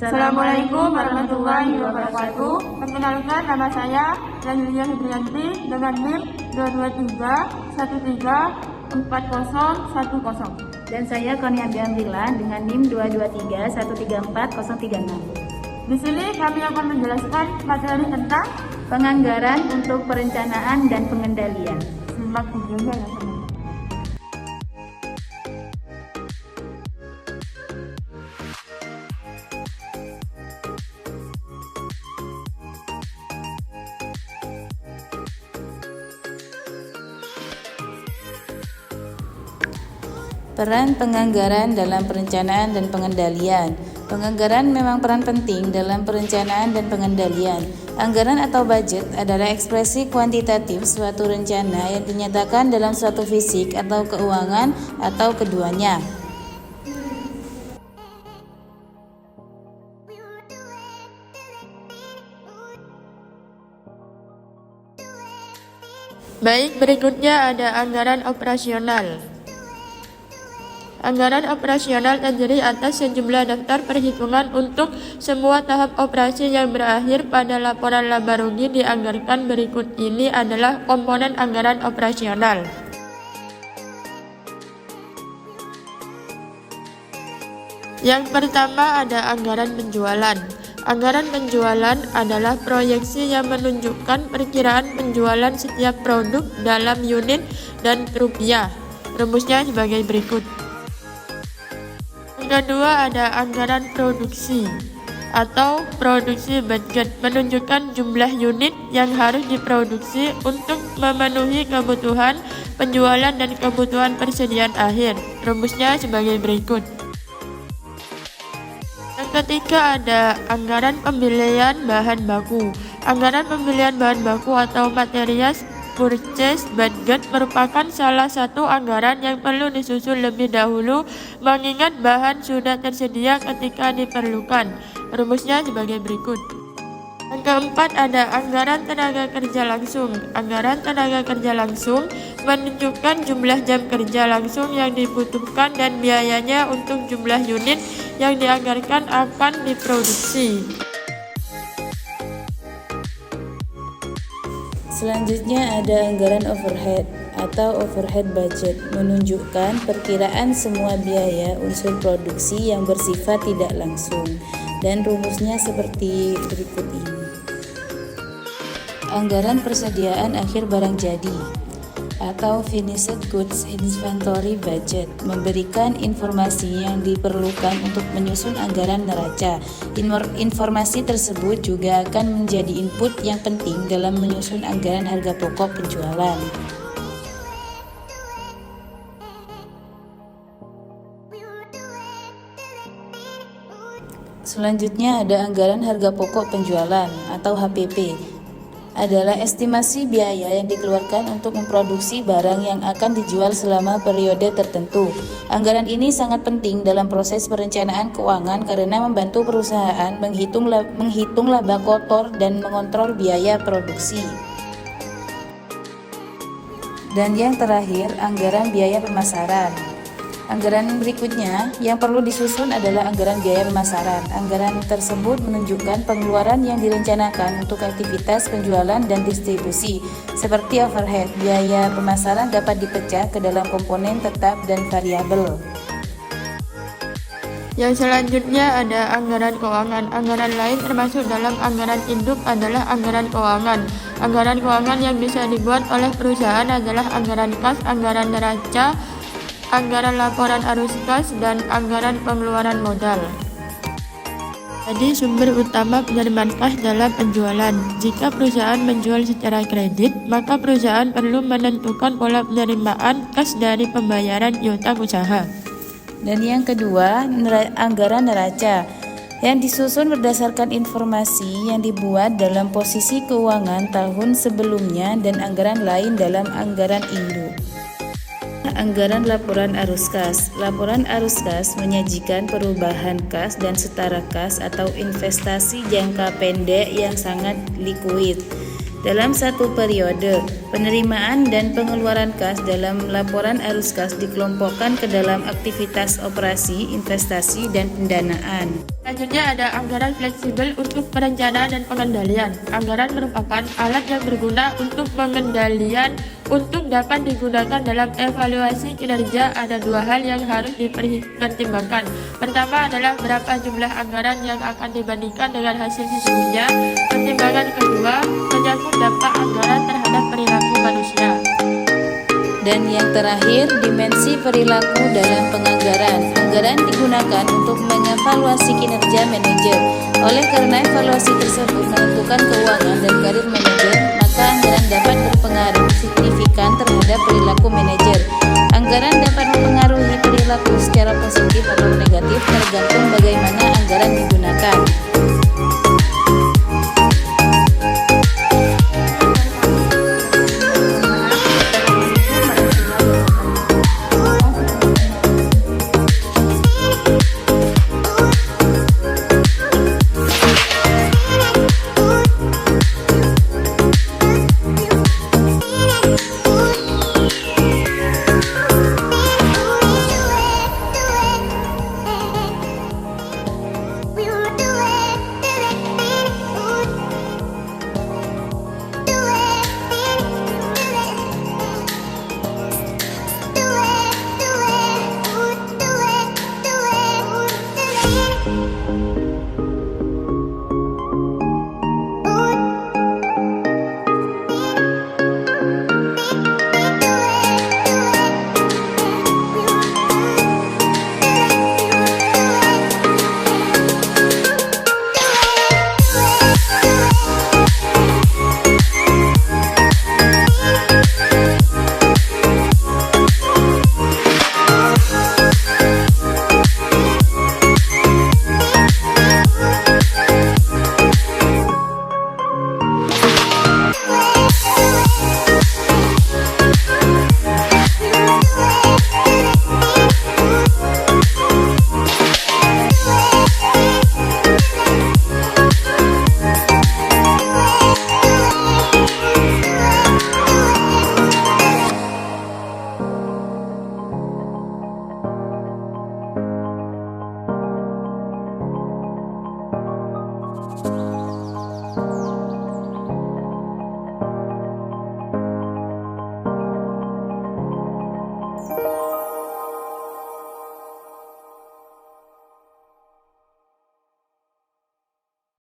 Assalamualaikum warahmatullahi wabarakatuh. Perkenalkan, nama saya Yulia Hibrianti dengan NIM 223134010. Dan saya Konia Biamrila dengan NIM 223134036. Di sini kami akan menjelaskan materi tentang penganggaran untuk perencanaan dan pengendalian. simak videonya ya teman. Peran penganggaran dalam perencanaan dan pengendalian. Penganggaran memang peran penting dalam perencanaan dan pengendalian. Anggaran atau budget adalah ekspresi kuantitatif suatu rencana yang dinyatakan dalam suatu fisik atau keuangan atau keduanya. Baik, berikutnya ada anggaran operasional. Anggaran operasional terdiri atas sejumlah daftar perhitungan untuk semua tahap operasi yang berakhir pada laporan laba rugi dianggarkan. Berikut ini adalah komponen anggaran operasional. Yang pertama ada anggaran penjualan. Anggaran penjualan adalah proyeksi yang menunjukkan perkiraan penjualan setiap produk dalam unit dan rupiah. Rumusnya sebagai berikut. Yang kedua ada anggaran produksi atau produksi budget, menunjukkan jumlah unit yang harus diproduksi untuk memenuhi kebutuhan penjualan dan kebutuhan persediaan akhir. Rumusnya sebagai berikut. Yang ketiga ada anggaran pembelian bahan baku. Anggaran pembelian bahan baku atau materials purchase budget merupakan salah satu anggaran yang perlu disusun lebih dahulu mengingat bahan sudah tersedia ketika diperlukan. Rumusnya sebagai berikut. Yang keempat ada anggaran tenaga kerja langsung. Anggaran tenaga kerja langsung menunjukkan jumlah jam kerja langsung yang dibutuhkan dan biayanya untuk jumlah unit yang dianggarkan akan diproduksi. Selanjutnya ada anggaran overhead atau overhead budget, menunjukkan perkiraan semua biaya unsur produksi yang bersifat tidak langsung, dan rumusnya seperti berikut ini. Anggaran persediaan akhir barang jadi atau finished goods inventory budget, memberikan informasi yang diperlukan untuk menyusun anggaran neraca. Informasi tersebut juga akan menjadi input yang penting dalam menyusun anggaran harga pokok penjualan. Selanjutnya ada anggaran harga pokok penjualan atau HPP. Adalah estimasi biaya yang dikeluarkan untuk memproduksi barang yang akan dijual selama periode tertentu. Anggaran ini sangat penting dalam proses perencanaan keuangan karena membantu perusahaan menghitung laba kotor dan mengontrol biaya produksi. Dan yang terakhir, anggaran biaya pemasaran. Anggaran berikutnya yang perlu disusun adalah anggaran biaya pemasaran. Anggaran tersebut menunjukkan pengeluaran yang direncanakan untuk aktivitas penjualan dan distribusi, seperti overhead. Biaya pemasaran dapat dipecah ke dalam komponen tetap dan variabel. Yang selanjutnya ada anggaran keuangan. Anggaran lain termasuk dalam anggaran induk adalah anggaran keuangan. Anggaran keuangan yang bisa dibuat oleh perusahaan adalah anggaran kas, anggaran neraca, anggaran laporan arus kas, dan anggaran pengeluaran modal. Jadi sumber utama penerimaan kas dalam penjualan. Jika perusahaan menjual secara kredit, maka perusahaan perlu menentukan pola penerimaan kas dari pembayaran iutan usaha. Dan yang kedua, anggaran neraca yang disusun berdasarkan informasi yang dibuat dalam posisi keuangan tahun sebelumnya dan anggaran lain dalam anggaran induk. Anggaran laporan arus kas. Laporan arus kas menyajikan perubahan kas dan setara kas atau investasi jangka pendek yang sangat likuid. dalam satu periode. Penerimaan dan pengeluaran kas dalam laporan arus kas dikelompokkan ke dalam aktivitas operasi, investasi, dan pendanaan. Selanjutnya ada anggaran fleksibel untuk perencanaan dan pengendalian. Anggaran merupakan alat yang berguna untuk pengendalian untuk dapat digunakan dalam evaluasi kinerja. Ada dua hal yang harus dipertimbangkan. Pertama adalah berapa jumlah anggaran yang akan dibandingkan dengan hasil sesungguhnya. Pertimbangan kedua menyangkut dampak anggaran terhadap perilaku manusia. Dan yang terakhir, dimensi perilaku dalam penganggaran. Anggaran digunakan untuk mengevaluasi kinerja manajer. Oleh karena evaluasi tersebut menentukan keuangan dan karir manajer, maka anggaran dapat berpengaruh signifikan terhadap perilaku manajer. Anggaran dapat mempengaruhi perilaku secara positif atau negatif tergantung bagaimana anggaran digunakan.